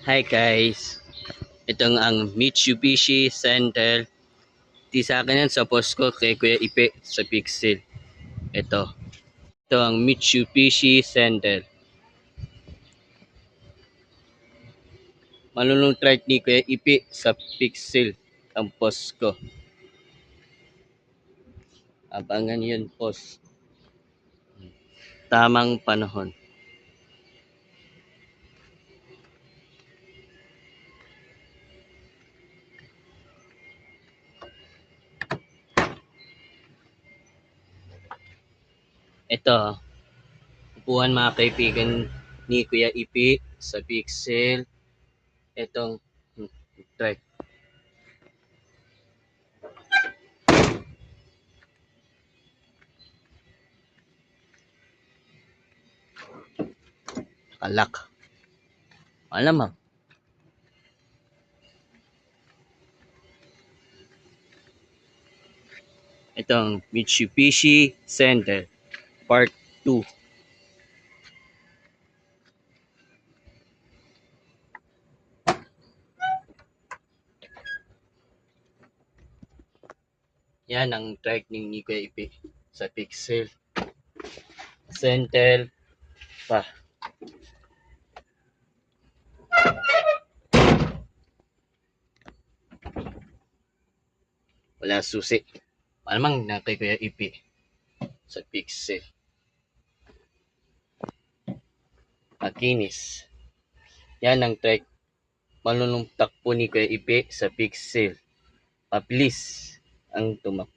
Hi guys, itong ang Mitsubishi Sentel. Di sa akin yan sa post ko kay Kuya Ipe sa Pixel. Ito ang Mitsubishi Sentel. Malulong trike ni Kuya Ipe sa Pixel ang post ko. Abangan yun post. Tamang panahon. Ito, upuan mga kaibigan ni Kuya Ipe sa Pixel. Itong trike. Kalak. Malamang. Itong Mitsubishi Sentel Part 2. Yan ang trike ni Kuya Ipe sa Pixel. Sentel pa. Wala susi. Malamang na kay Kuya Ipe sa Pixel. Makinis. Yan ang trike. Malunong takbo ni Kuya Ipe sa Pixel. Mabilis ang tumak.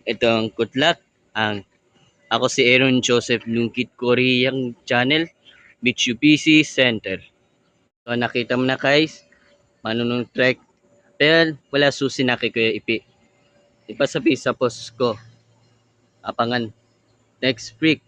Ito ang kutlak. Ako si Aaron Joseph Lungkit Koreang Channel, Mitsubishi Center. So nakita mo na guys, manunong trek. Pero wala susi na kay Kuya Ipe. Ipasabi sa post ko. Apangan next week.